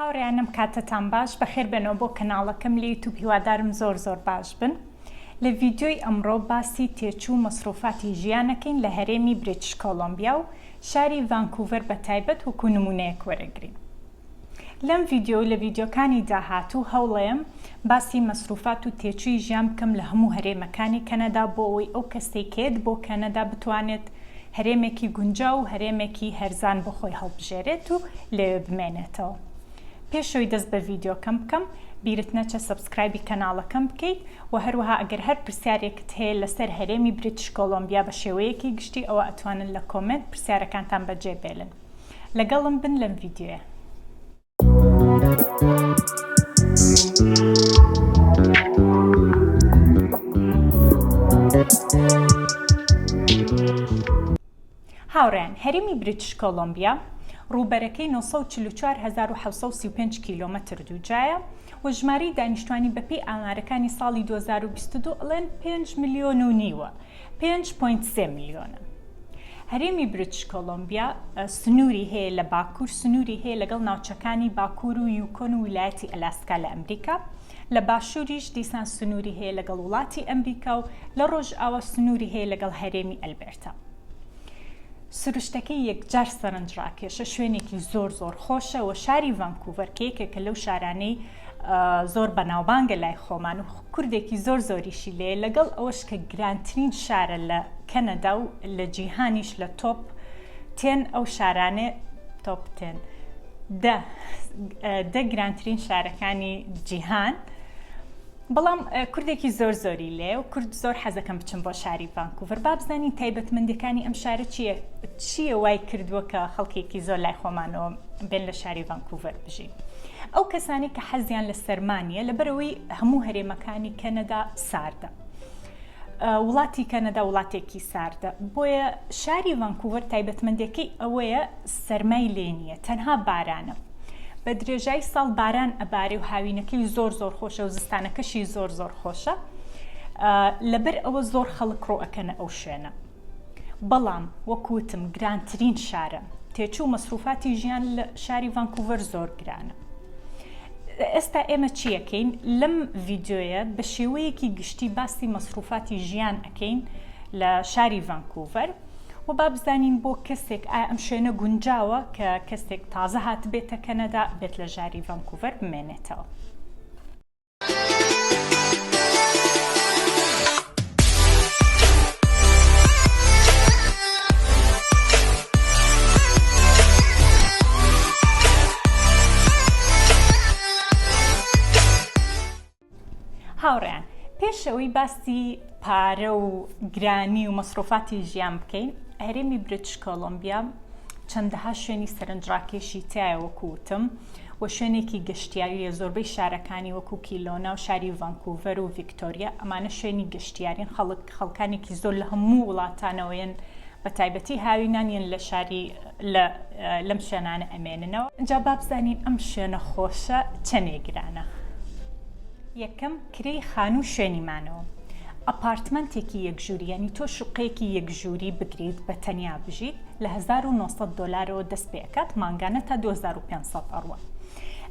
هاوڕێیانم کاتتان باش بەخێر بنەوە بۆ کەناڵەکەم لە یوتیوب هیوادارم زۆر باش بن. لە ڤیدیۆی ئەمڕۆ باسی تێچوو مەسروفاتی ژیانەکەین لە هەرێمی بریتیش کۆلۆمبیا و شاری ڤانکوڤەر بە تایبەت وەکو نمونەیەک وەرەگرین. لەم ڤیدیۆ لە ڤیدیۆکانی داهاتوو هەوڵەیەم باسی مەسروفات و تێچووی ژیان بکەم لە هەموو هەرێمەکانی کەنەدا بۆ ئەوەی ئەو کەسێک کێت بۆ کەنەدا بتوانێت هەرێمێکی گونجاو و هەرێمێکی هەرزان بۆ خۆی هەڵبژێرێت و لێوێ بمێنێتەوە. پێشەوەی دەست بە ڤیدیۆکەم بکەم بیرت نەچە سەبسکرایبی کەناڵەکەم بکەیت و هەروەها ئەگەر هەر پرسیارێکت هەیە لەسەر هەرێمی بریتیش کۆلۆمبیا بە شێوەیەکی گشتی ئەوە ئەتوانن لە کۆمنت پرسیارەکانتان بەجێبێڵن. لەگەڵم بن لەم ڤیدیۆیە. هاوڕێیان، هەرێمی بریتیش کۆلۆمبیا ڕووبەرەکەی 944,735 کیلۆمەتر دووجایە و ژمارەی دانیشتوانی بەپێی ئامارەکانی ساڵی 2022 ئەڵێن 5 ملیۆن و نیوە، 5.3 ملیۆنە. هەرێمی بریتیش کۆلۆمبیا سنووری هەیە لە باکوور، سنووری هەیە لەگەڵ ناوچەکانی باکوور و یوکۆن و ویلایەتی ئەلاسکا لە ئەمریکا، لە باشووریش دیسان سنووری هەیە لەگەڵ وڵاتی ئەمریکا و لە ڕۆژئاوا سنووری هەیە لەگەڵ هەرێمی ئەلبێرتا. سروشتەکەی یەکجار سەرنجڕاکێشە، شوێنێکی زۆر خۆشە و شاری ڤانکوڤەر کە یەکێکە لەو شارانەی زۆر بەناوبانگە لای خۆمان و کوردێکی زۆریشی لێ، لەگەڵ ئەوەش کە گرانترین شارە لە کەنەدا و لە جیهانیش لە تۆپ 10 ئەو شارانێ تۆپ 10 گرانترین شارەکانی جیهان. بەڵام کوردێکی زۆری لێ و کورد زۆر حەزەکەم بچم بۆ شاری ڤانکوڤەر. با بزانین تایبەتمەندیەکانی ئەم شارە چییە وای کردووە کە خەڵکێکی زۆر لای خۆمانەوە بێن لە شاری ڤانکوڤەر بژین. ئەو کەسانی کە حەزیان لە سەرمانیە لەبەرەوەی هەموو هەرێمەکانی کەنەدا ساردە. وڵاتی کەنەدا وڵاتێکی ساردە، بۆیە شاری ڤانکوڤەر تایبەتمەندیەکەی ئەوەیە سەرمای لێ نییە، تەنها بارانە. بە درێژایی ساڵ باران ئەبارێ و هاوینەکەی زۆر خۆشە و زستانەکەشی زۆر خۆشە، لەبەر ئەوە زۆر خەڵک ڕۆ ئەکەنە ئەو شوێنە. بەڵام وەکوتم گرانترین شارە، تێچوو مەسروفاتی ژیان لە شاری ڤانکوڤەر زۆر گرانە. ئێستا ئێمە چیەکەین؟ لەم ڤیدیۆیە بە شێوەیەکی گشتی باسی مەسروفاتی ژیان ئەکەین لە شاری ڤانکوڤەر و با بزانین بۆ کەسێک ئایا ئەم شوێنە گونجاوە کە کەسێک تازە هات بێتە کەنەدا بێت لە ژاری ڤانکوڤەر بمێنێتەوە. هاوڕێیان، پێشەوەی باسی پارە و گرانی و مەسروفاتی ژیان بکەین، هەرێمی بریتیش کۆلۆمبیا چەندەها شوێنی سەرنجڕاکێشی تایە وەکوتم و شوێنێکی گەشتیاریە. زۆربەی شارەکانی وەکو کیلۆنا و شاری ڤانکوڤەر و ڤیکتۆریا ئەمانە شوێنی گەشتیارین، خەڵکانێکی زۆر لە هەموو وڵاتانەوەیان بە تایبەتی هاوینانیان لە شاری لەم شوێنانە ئەمێننەوە. اینجا با بزانین ئەم شوێنە خۆشە چەندێ گرانە. یەکەم کرێی خانوو شوێنیمانەوە. ئەپارتمەنتێکی یەکژووری، یعنی تۆ شوقەیەکی یەکژووری بگریت بە تەنیا بژیت لە 1900 دۆلارەوە دەست پێکات، مانگانە تا 2500 ئەڕوە.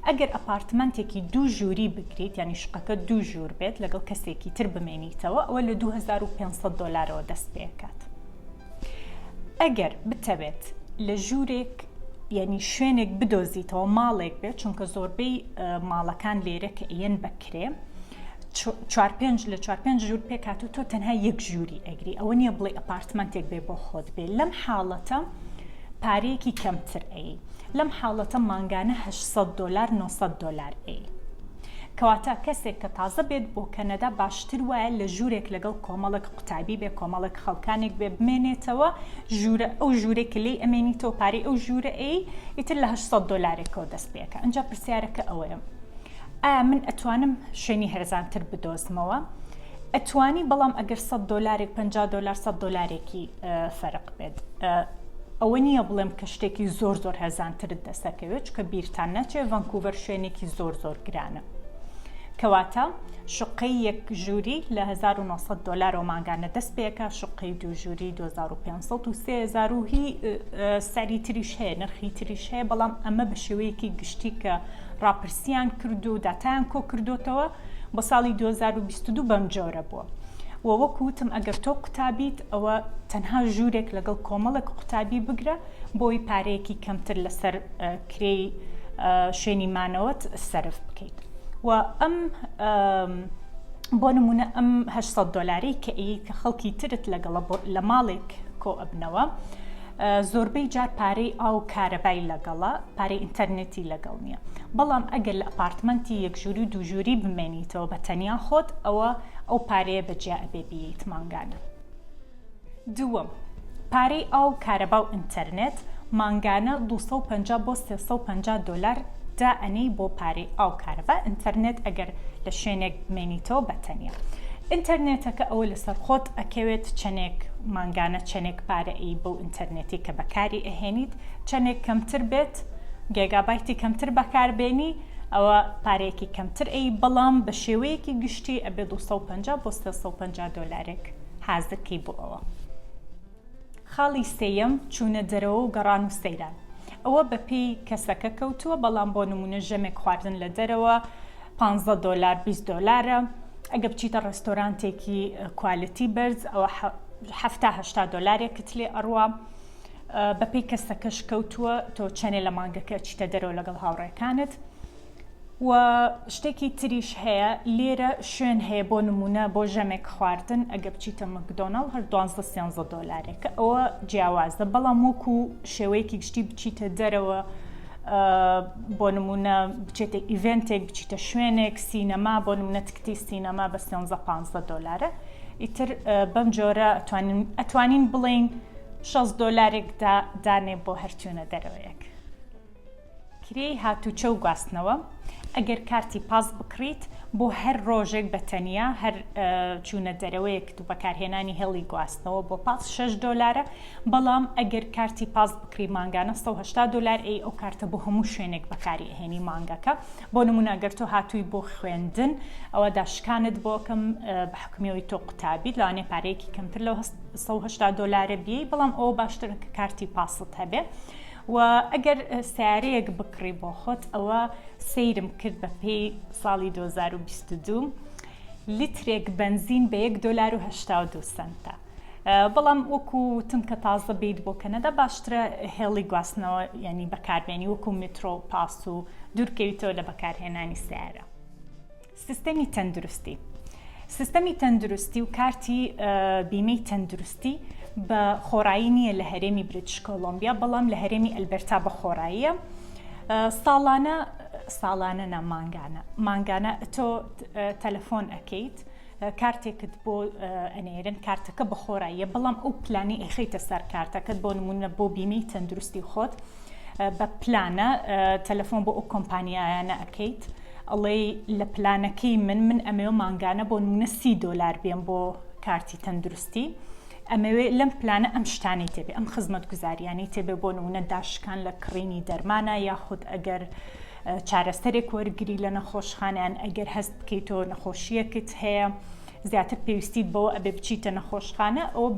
ئەگەر ئەپارتمەنتێکی دوو ژووری بگریت، یعنی شوقەکە دوو ژوور بێت لەگەڵ کەسێکی تر بمێنیتەوە، ئەوە لە 2500 دۆلارەوە دەست پێکات. ئەگەر بتەوێت لە ژوورێک یعنی شوێنێک بدۆزیتەوە، ماڵێک بێت، چونکە زۆربەی ماڵەکان لێرە کە ئەیەن بەکرێ 4-5 ژوور پێکات و تۆ تەنها یەک ژووری ئەگری. ئەوە نییە بڵێ ئەپارتمەنتێک بێ بۆ خۆت بێ. لەم حاڵەتە پارەیەکی کەمتر ئەی، لەم حاڵەتە مانگانە 800 دۆلار 900 دۆلار ئەی. کەواتە کەسێک کە تازە بێت بۆ کەنەدا باشتر وایە لە ژوورێک لەگەڵ کۆمەڵێک قوتابی بێ، کۆمەڵێک خەڵکانێک بێ بمێنێتەوە، ئەو ژوورێک لێ ئەمێنیتەوە پارەی ئەو ژوورە ئەی، ئیتر لە 800 دۆلارێکەوە دەست پێکە. ئەنجا پرسیارەکە ئەوەیە، ئایا من ئەتوانم شوێنی هەرزانتر بدۆزمەوە؟ ئەتوانی، بەڵام ئەگەر 100 دۆلارێک 50 دۆلار 100 دۆلارێکی فەرق بێت. ئەوە نییە بڵێم کە شتێکی زۆر هەرزانترت دەسەکەوێت، چکە بیرتان نەچێ ڤانکوڤەر شوێنێکی زۆر گرانە. کەواتە شقەی یەک ژووری لە 1900 دلار ماگانە دەست پێەکە، شقەی دوو ژووری 2500 و 3000 و هی سەری تریش هەیە، نرخی تریش هەیە، بەڵام ئەمە بە شێوەیەکی گشتی کە ڕاپرسیان کرد و داتایان کۆ کردوتەوە بۆ ساڵی 2022 بەم جۆرە بووە. وەکو وتم ئەگەر تۆ قوتابیت ئەوە تەنها ژوورێک لەگەڵ کۆمەڵێک قوتابی بگرە بۆی پارەیەکی کەمتر لەسەر کرێی شوێنی مانەوەت سەرف بکەیت. و ئەم بۆ نمونە ئەم 800 دلاری کە خەڵکی ترت لەگەڵە لە ماڵێک کۆ ئەبنەوە، زۆربەی جار پارەی ئاو کارەبای لەگەڵە، پارەی ئینتەرنێتی لەگەڵ نییە. بەڵام ئەگەر لە ئەپارتمەنتی یەک ژووری و دوو ژووری بمێنیتەوە بە تەنیا خۆت، ئەو پارەیە بەجیا ئەبێ بیت مانگانە. دووەم، پارەی ئاو کارەبا و ئینتەرنێت مانگانە 250 بۆ 350 دلار دائەنەی بۆ پارەی ئاو کارەبا. ئینتەرنێت ئەگەر لە شوێنێک بمێنیتەوە بە تەنیا. ئینتەرنێتەکە ئەوە لەسەر خۆت ئەکەوێت چەندێک مانگانە چەندێک پارەی بۆ ئینتەرنێتی کە بەکاری ئەهێنیت، چەندێک کەمتر بێت، گێگابایتی کەمتر بەکاربێنی، ئەوە پارەیەکی کەمتر بەڵام بە شێوەیەکی گشتی ئەبێ 250 بۆ 350 دلارێک حازرکەی بۆ ئەوە. خاڵی سێیەم چوونە دەرەوە و گەڕان و سەیران. ئەوە بەپێی کەسەکە کەوتووە، بەڵام بۆ نمونە ژەمێک خواردن لە دەرەوە 15 دلار 20 دلارە. ئەگە بچیتە ڕێستۆرانتێکی کوالیتی بەرز ئەوە 70-80 دلارێکت لێ ئەڕوا. بەپێی کەسەکەش کەوتووە تۆ چەنێ لە مانگەکە چیتە دەرەوە لەگەڵ هاوڕێکانت. و شتێکی تریش هەیە، لێرە شوێن هەیە بۆ نمونە بۆ ژەمێک خواردن ئەگە بچیتە مەکدۆناڵ هەر 12-13 دلارێکە، ئەوە جیاوازە. بەڵام وەکو شێوەیەکی گشتی بچیتە دەرەوە بۆ نمونە بچێتە ئیڤێنتێک، بچیتە شوێنێک، سینەما بۆ نمونە تکتی سینەما بە 13-15 دلارە. ئیتر بەم جۆرە ئەتوانین بڵین 60 دلارێک دانێ بۆ هەرچوونە دەرەوەیەک. کرێی هاتوچە و گواستنەوە ئەگەر کارتی پاس بکڕیت بۆ هەر ڕۆژێک بە تەنیا هەر چوونە دەرەوەیەک و بەکارهێنانی هێڵی گواستنەوە بۆ پاس 6 دلارە. بەڵام ئەگەر کارتی پاس بکڕی مانگانە 180 دلار ئەو کارتە بۆ هەموو شوێنێک بەکاری ئەهێنی مانگەکە. بۆ نمونە ئەگەر تۆ هاتووی بۆ خوێندن ئەوە داشکانت بۆکەم بە حکمیەوەی تۆ قوتابیت لەوانێ پارەیەکی کەمتر لەو 180 دلارە بیەی، بەڵام ئەوە باشترە کە کارتی پاست هەبێ. و ئەگەر سیارەیەک بکڕی بۆ خۆت، ئەوە سەیرم کرد بە پێی ساڵی 2022 لیترێک بنزین بە 1 دلار و 82 سنتە. بەڵام وەکو وتم کە تازە بیت بۆ کەنەدا باشترە هێڵی گواستنەوە یعنی بەکاربێنی وەکو میترۆ پاس و دوورکەویتەوە لە بەکارهێنانی سیارە. سیستەمی تەندروستی. سیستەمی تەندروستی و کارتی بیمەی تەندروستی بە خۆڕایی نییە لە هەرێمی بریتیش کۆلۆمبیا، بەڵام لە هەرێمی ئەلبەرتا بە خۆڕاییە. ساڵانە نە مانگانە تۆ تەلەفۆن ئەکەیت، کارتێکت بۆ ئەنێرن، کارتەکە بە خۆڕاییە، بەڵام ئەو پلانی ئەخەیتە سەر کارتەکەت بۆ نمونە بۆ بیمەی تەندروستی خۆت بە پلانە تەلەفۆن بۆ ئەو کۆمپانیایانە ئەکەیت، ئەڵێ لە پلانەکەی من ئەمەوە مانگانە بۆ نمونە 30 دلار بێن بۆ کارتی تەندروستی. ئەمەوێ لەم پلانە ئەم شتانی تێبێ، ئەم خزمەت گوزاریانی تێبێ بۆ نمونە داشکان لە کڕینی دەرمانە، یاخود ئەگەر چارەسەرێک وەرگری لە نەخۆشخانیان، ئەگەر هەست بکەیتەوە نەخۆشیەکت هەیە زیاتر پێویستیت بەوە ئەبێ بچیتە نەخۆشخانە، ئەوە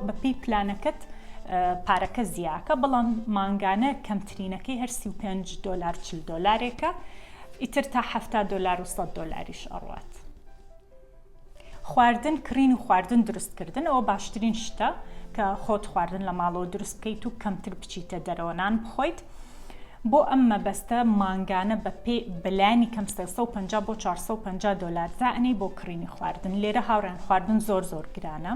بەپێی پلانەکەت پارەکە زیاکە، بەڵام مانگانە کەمترینەکەی هەر 35 دلار 40 دلارێکە، ئیتر تا 70 دلار و 100 دلاریش ئەڕوات. خواردن، کڕین و خواردن دروستکردن ئەوە باشترین شتە کە خۆت خواردن لە ماڵەوە دروست بکەیت و کەمتر بچیتە دەرەوە نان بخۆیت. بۆ ئەم مەبەستە مانگانە بەلایانی کەم 350 بۆ 450 دلار زانەی بۆ کڕینی خواردن. لێرە هاوڕێن خواردن زۆر گرانە،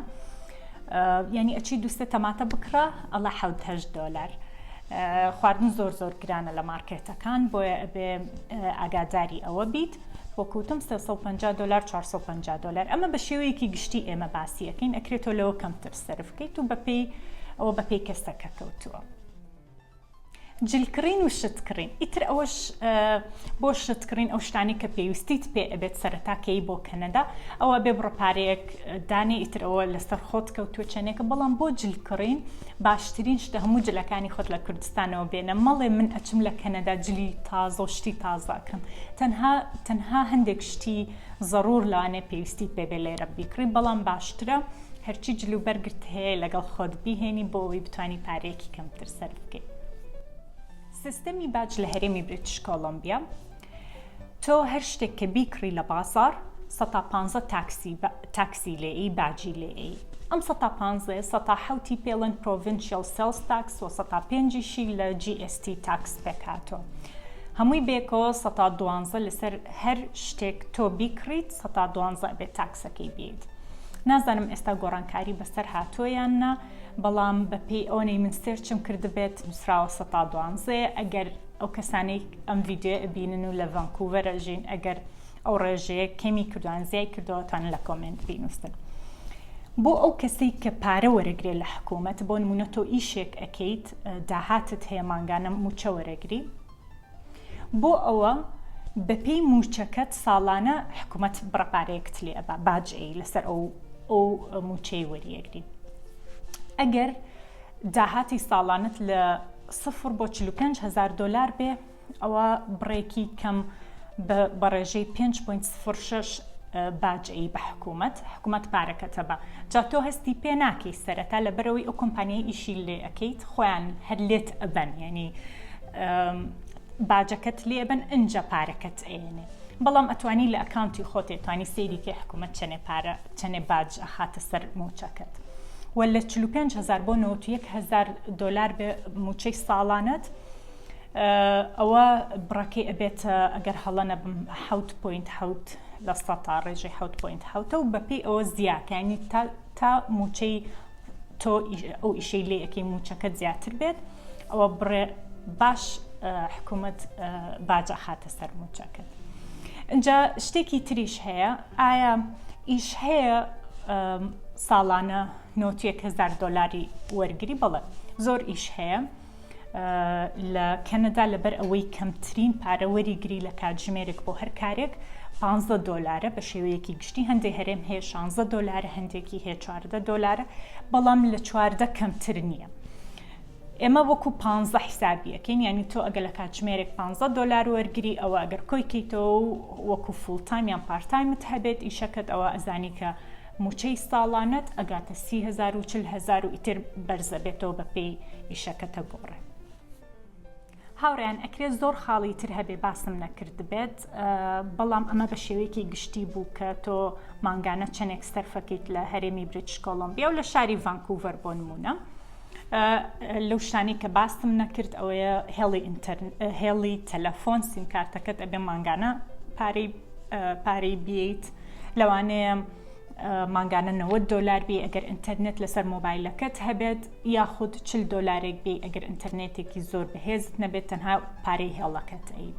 یعنی ئەچی دووسە تەماتە بکڕە ئەڵە 7-8 دلار. خواردن زۆر گرانە لە مارکێتەکان، بۆیە ئەبێ ئاگاداری ئەوە بیت. وەکوتم 350 دلار 450 دلار. ئەمە بە شێوەیەکی گشتی ئێمە باسیەکەین، ئەکرێتەوە لەوە کەمتر سەرف بکەیت و ئەوە بەپێی کەسەکە کەوتووە. جلکڕین و شتکڕین ئیتر ئەوەش بۆ شتکڕین ئەو شتانی کە پێویستیت پێ ئەبێت سەرەتاکەی بۆ کەنەدا ئەوە بێ بڕۆپارەیەک دانی ئیتر ئەوە لەسەر خۆت کەوتووە چەنێکە بەڵام بۆ جلکڕین باشترین شتە هەموو جلەکانی خۆت لە کوردستانەوە بێنە مەڵێ من ئەچم لە کەنەدا جلی تازە و شتی تازاکەم تەنها هەندێک شتی ضرور لەوانێ پێویستی پێبێ لێرە بیکڕی بەڵام باشترە هەرچی جلو بەرگرت هەیە لەگەڵ خۆت بیهێنی بۆ ئەوەی بتوانی پارەیەکی کەمتر سەرف بکەیت. سیستەمی باج لە هەرێمی بریتیش کۆلۆمبیا تۆ هەر شتێک کە بیکڕی لە بازار 115 تاکسی لێی باجی لێی ئەم 115 107 پێڵەن پرۆڤینشیەل سێلز تاکس و 105شی لە GST تاکس پێکاتەوە هەمووی بێکەوە 112 لەسەر هەر شتێک تۆ بیکڕیت 112 بێت تاکسەکەی بێت. نازانم ئێستا گۆڕانکاری بەسەر هاتۆیان نا بەڵام بەپێی ئەوەی من سێرچم کردبێت نووسراوە 112 ئەگەر ئەو کەسانەی ئەم ڤیدیۆ ئەبینن و لە ڤانکوڤەرە ژین ئەگەر ئەو ڕێژەیە کەمی کردوان زیای کردەوەتان لە کۆمنت بینووسن. بۆ ئەو کەسەی کە پارە وەرەگرێت لە حکوومەت بۆ نمونە تۆ ئیشێک ئەکەیت داهاتت هەیە مانگانە موچە وەرەگری بۆ ئەوە بەپێی موچەکەت ساڵانە حکوومەت بڕەپارەیەکت لێ ئەبا باجی لەسەر ئەو موچەی وەریەگری. ئەگەر داهاتی ساڵانت لە 0 بۆ 45,000 دلار بێ ئەوە بڕێکی کەم بە ڕێژەی 5.06 باجی بە حکوومەت پارەکەتە بە جا تۆ هەستی پێ ناکەی سەرەتا لەبەرەوەی ئەو کۆمپانیای ئیشی لێ ئەەکەیت خۆیان هەر لێت ئەبەن یعنی باجەکەت لێبن ئەنجە پارەکەت ئێنێ بەڵام ئەتوانی لە ئەکاونتی خۆت توانی سەیری کە حکوومەت چەنێ باج ئەخاتە سەر موچەکەت و لە 45,000 بۆ 91,000 دلار بێ موچەی ساڵانت ئەوە بڕەکەی ئەبێتە ئەگەر هەڵە نەبم 7.7 لە سە تا ڕێژەی 7.7 و بەپێی ئەوە زیاکانی تا موچەی تۆ ئەو ئیشەی لێ ئەەکەی موچەکەت زیاتر بێت ئەوە بڕێ باش حکوومەت باجە خاتە سەر موچەکەت. اینجا شتێکی تریش هەیە ئایا ئیش هەیە ساڵانە 91,000 دلاری وەرگری بەڵێ زۆر ئیش هەیە لە کەنەدا لەبەر ئەوەی کەمترین پارەوەریگری لە کاتژمێرێک بۆ هەر کارێک 15 دلارە بە شێوەیەکی گشتی هەندێک هەرێم هەیە 16 دلار هەندێکی هەیە 14 دلارە بەڵام لە 14 کەمتر نییە. ئێمە وەکو 15 حسابیەکەین ینی تۆ ئەگە لە کاتژمێرێک 15 دلار وەرگری ئەوە ئەگەر کۆیکەیتەوە وەکو فولتایم یان پارتایمت هەبێت ئیشەکەت ئەوە ئەزانی کە موچەی ساڵانەت ئەگاتە 30,000 و 40,000 و ئیتر بەرزە بێتەوە بەپێی ئیشەکەتە گۆڕێ. هاوڕێیان ئەکرێت زۆر خاڵی تر هەبێ باسم نەکرد بێت بەڵام ئەمە بە شێوەیەکی گشتی بوو کە تۆ مانگانە چەندێک سەرفەکەیت لە هەرێمی بریتیش کۆلۆمبیا و لە شاری ڤانکوڤەر بۆ نمونە. لەو شتانی کە باسم نەکرد ئەوەیە هێڵی تەلەفۆن سیمکارتەکەت ئەبێ مانگانە پارەی بیت لەوانەیە مانگانە 90 دلار بێ ئەگەر ئینتەرنێت لەسەر مۆبایلەکەت هەبێت یاخود 40 دلارێک بێ ئەگەر ئینتەرنێتێکی زۆر بەهێزت نەبێت تەنها پارەی هێڵەکەت ئەید.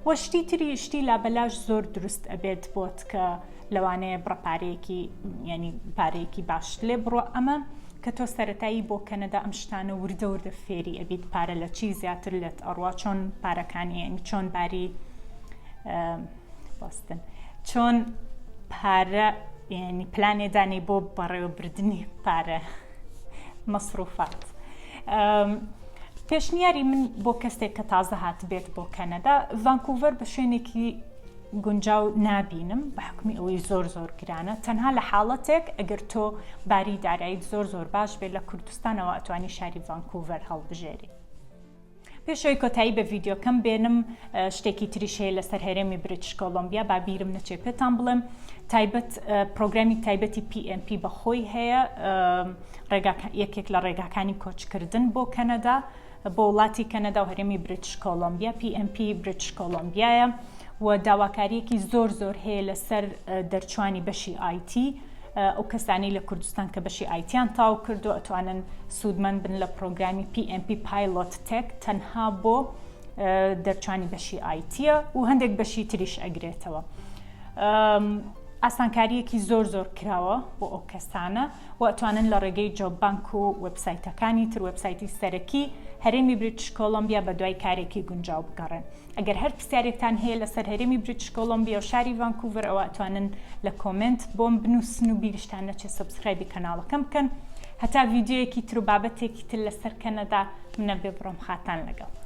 وە شتی تری شتی لابەلاش زۆر دروست ئەبێت بۆت کە لەوانەیە بڕەپارەیەکی ینی پارەیەکی باش لێ بڕۆ ئەمە کە تۆ سەرەتایی بۆ کەنەدا ئەم شتانە وردە وردە فێری ئەبیت پارە لە چی زیاتر لێت ئەڕوا چۆن پارەکانی ینی چۆن باری باستن چۆن پارە ینی پلانێدانی بۆ بەڕێوەبردننی پارە مەسروفات. پێشنیاری من بۆ کەسێک کە تازە هات بێت بۆ کەنەدا ڤانکوڤەر بە شوێنێکی گونجاو نابینم بە حکمی ئەوەی زۆر گرانە تەنها لە حاڵەتێک ئەگەر تۆ باری داراییت زۆر باش بێت لە کوردستانەوە ئەتوانی شاری ڤانکوڤەر هەڵبژێری. پێشەوەی کۆتایی بە ڤیدیۆکەم بێنم شتێکی تریش هەیە لەسەر هەرێمی بریتیش کۆلۆمبیا با بیرم نەچێ پێتان بڵێم تایبەت پرۆگرامی تایبەتی PMP بەخۆی هەیە یەکێک لە ڕێگاکانی کۆچکردن بۆ کەنەدا بۆ وڵاتی کەنەدا و هەرێمی بریتیش کۆلۆمبیا PMP بریتیش کۆلۆمبیایە و داواکاریەکی زۆر هەیە لەسەر دەرچوانی بەشی IT ئەو کەسانی لە کوردستان کە بەشی ئایتیان تاو کردو ئەتوانن سوودمەند بن لە پرۆگرامی PMP پایلۆت تێک تەنها بۆ دەرچوانی بەشی ئایتیە و هەندێک بەشی تریش ئەگرێتەوە. ئاسانکاریەکی زۆر کراوە بۆ ئەو کەسانە و ئەتوانن لە ڕێگەی جۆب بانک و وێبسایتەکانی تر وێبسایتی سەرەکی هەرێمی بریتیش کۆلۆمبیا بە دوای کارێکی گونجاو بگەڕێن. ئەگەر هەر پرسیارێکتان هەیە لەسەر هەرێمی بریتیش کۆلۆمبیا و شاری ڤانکوڤەر ئەوە ئەتوانن لە کۆمنت بۆم بنووسن و بیریشتان نەچێ سەبسکرایبی کەناڵەکەم بکەن هەتا ڤیدیۆیەکی تر و بابەتێکی تر لەسەر کەنەدا منە بێ بڕۆم خاتان لەگەڵ.